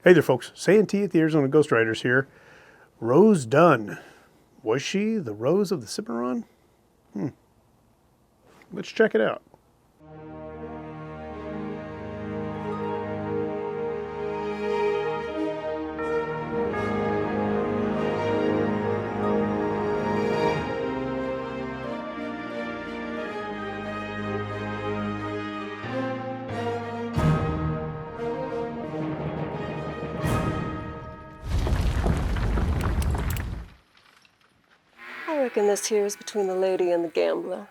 Hey there, folks. Saying tea at the Arizona Ghost Riders here. Rose Dunn. Was she the Rose of the Cimarron? Let's check it out. I reckon this here is between the lady and the gambler.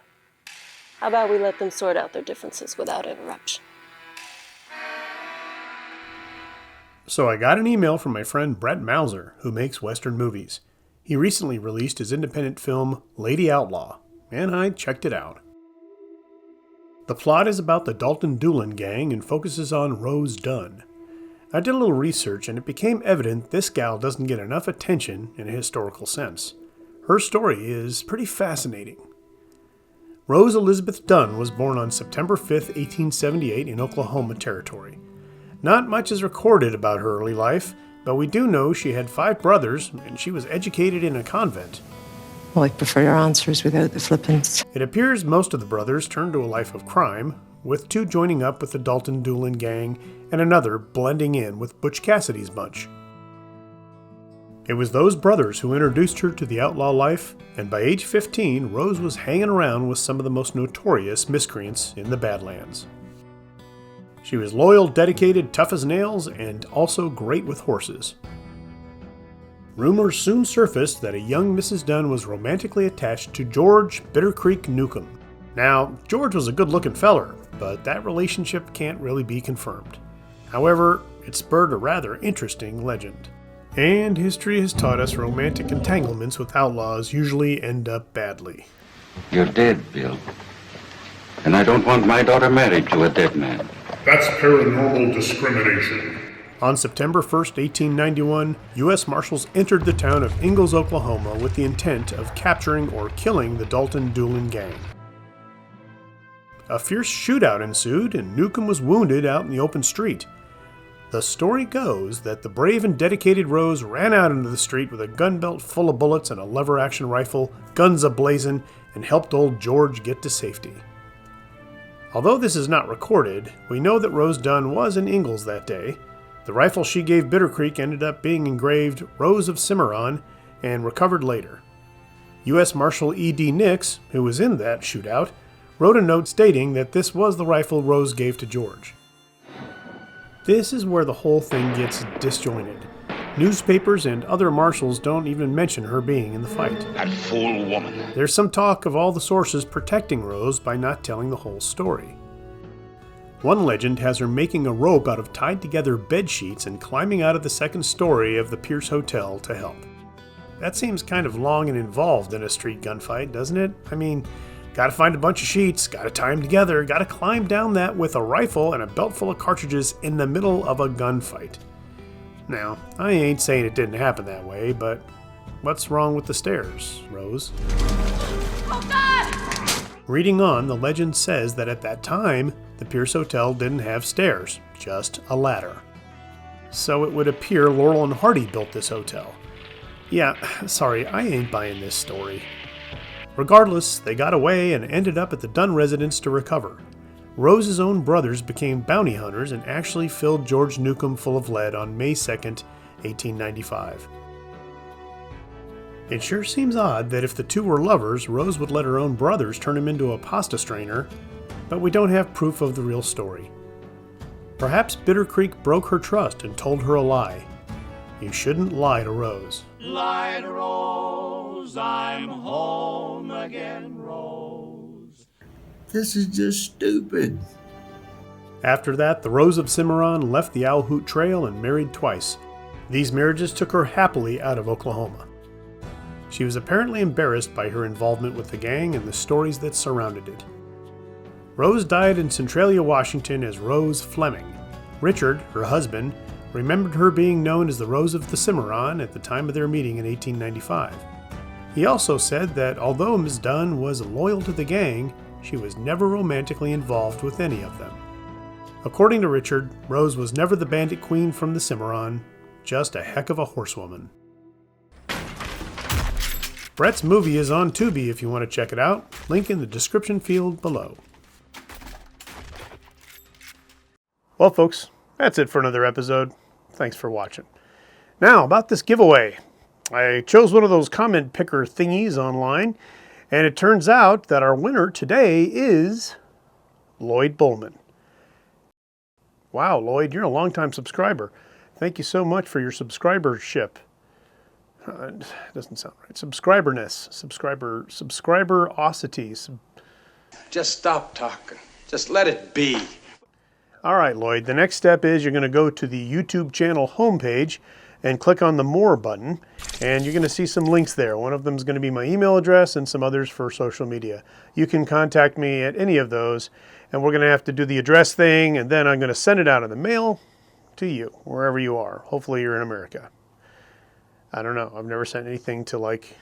How about we let them sort out their differences without interruption? So I got an email from my friend Brett Mauser, who makes Western movies. He recently released his independent film, Lady Outlaw, and I checked it out. The plot is about the doolin-dalton gang and focuses on Rose Dunn. I did a little research and it became evident this gal doesn't get enough attention in a historical sense. Her story is pretty fascinating. Rose Elizabeth Dunn was born on September 5, 1878 in Oklahoma Territory. Not much is recorded about her early life, but we do know she had 5 brothers and she was educated in a convent. Well, I prefer your answers without the flippants. It appears most of the brothers turned to a life of crime, with 2 joining up with the doolin-dalton gang and another blending in with Butch Cassidy's bunch. It was those brothers who introduced her to the outlaw life, and by age 15, Rose was hanging around with some of the most notorious miscreants in the Badlands. She was loyal, dedicated, tough as nails, and also great with horses. Rumors soon surfaced that a young Mrs. Dunn was romantically attached to George Bitter Creek Newcomb. Now, George was a good-looking feller, but that relationship can't really be confirmed. However, it spurred a rather interesting legend. And history has taught us romantic entanglements with outlaws usually end up badly. You're dead, Bill. And I don't want my daughter married to a dead man. That's paranormal discrimination. On September 1st, 1891, U.S. Marshals entered the town of Ingalls, Oklahoma with the intent of capturing or killing the doolin-dalton gang. A fierce shootout ensued and Newcomb was wounded out in the open street. The story goes that the brave and dedicated Rose ran out into the street with a gun belt full of bullets and a lever-action rifle, guns a-blazing, and helped old George get to safety. Although this is not recorded, we know that Rose Dunn was in Ingalls that day. The rifle she gave Bitter Creek ended up being engraved Rose of Cimarron and recovered later. U.S. Marshal E.D. Nix, who was in that shootout, wrote a note stating that this was the rifle Rose gave to George. This is where the whole thing gets disjointed. Newspapers and other marshals don't even mention her being in the fight. That fool woman. There's some talk of all the sources protecting Rose by not telling the whole story. One legend has her making a rope out of tied together bed sheets and climbing out of the second story of the Pierce Hotel to help. That seems kind of long and involved in a street gunfight, doesn't it? I mean, gotta find a bunch of sheets, gotta tie them together, gotta climb down that with a rifle and a belt full of cartridges in the middle of a gunfight. Now, I ain't saying it didn't happen that way, but what's wrong with the stairs, Rose? Oh, God! Reading on, the legend says that at that time, the Pierce Hotel didn't have stairs, just a ladder. So it would appear Laurel and Hardy built this hotel. Yeah, sorry, I ain't buying this story. Regardless, they got away and ended up at the Dunn residence to recover. Rose's own brothers became bounty hunters and actually filled George Newcomb full of lead on May 2nd, 1895. It sure seems odd that if the two were lovers, Rose would let her own brothers turn him into a pasta strainer, but we don't have proof of the real story. Perhaps Bitter Creek broke her trust and told her a lie. You shouldn't lie to Rose. Lie to Rose, I'm home again, Rose. This is just stupid. After that, the Rose of Cimarron left the Owl Hoot Trail and married twice. These marriages took her happily out of Oklahoma. She was apparently embarrassed by her involvement with the gang and the stories that surrounded it. Rose died in Centralia, Washington as Rose Fleming. Richard, her husband, remembered her being known as the Rose of the Cimarron at the time of their meeting in 1895. He also said that although Ms. Dunn was loyal to the gang, she was never romantically involved with any of them. According to Richard, Rose was never the bandit queen from the Cimarron, just a heck of a horsewoman. Brett's movie is on Tubi if you want to check it out. Link in the description field below. Well, folks, that's it for another episode. Thanks for watching. Now, about this giveaway. I chose one of those comment picker thingies online, and it turns out that our winner today is Lloyd Bullman. Wow, Lloyd, you're a longtime subscriber. Thank you so much for your subscribership. Doesn't sound right. Subscriberosity. Just stop talking. Just let it be. All right, Lloyd, the next step is you're going to go to the YouTube channel homepage and click on the More button, and you're going to see some links there. One of them is going to be my email address and some others for social media. You can contact me at any of those, and we're going to have to do the address thing, and then I'm going to send it out in the mail to you, wherever you are. Hopefully you're in America. I don't know. I've never sent anything to, like,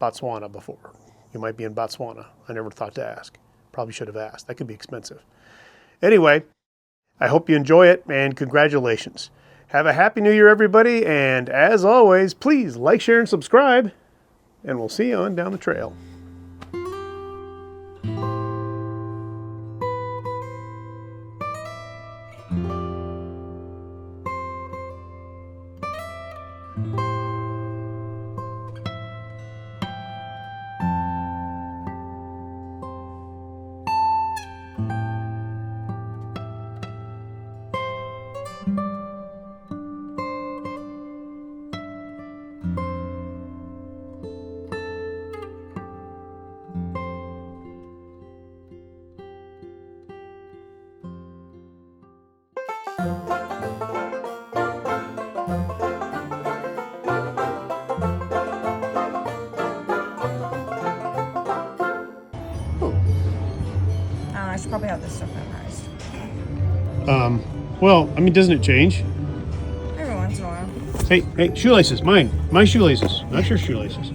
Botswana before. You might be in Botswana. I never thought to ask. Probably should have asked. That could be expensive. Anyway, I hope you enjoy it, and congratulations. Have a Happy New Year, everybody, and as always, please like, share, and subscribe, and we'll see you on down the trail. I should probably have this stuff memorized. Well, I mean, doesn't it change? Every once in a while. Hey, shoelaces, mine. My shoelaces, not your shoelaces.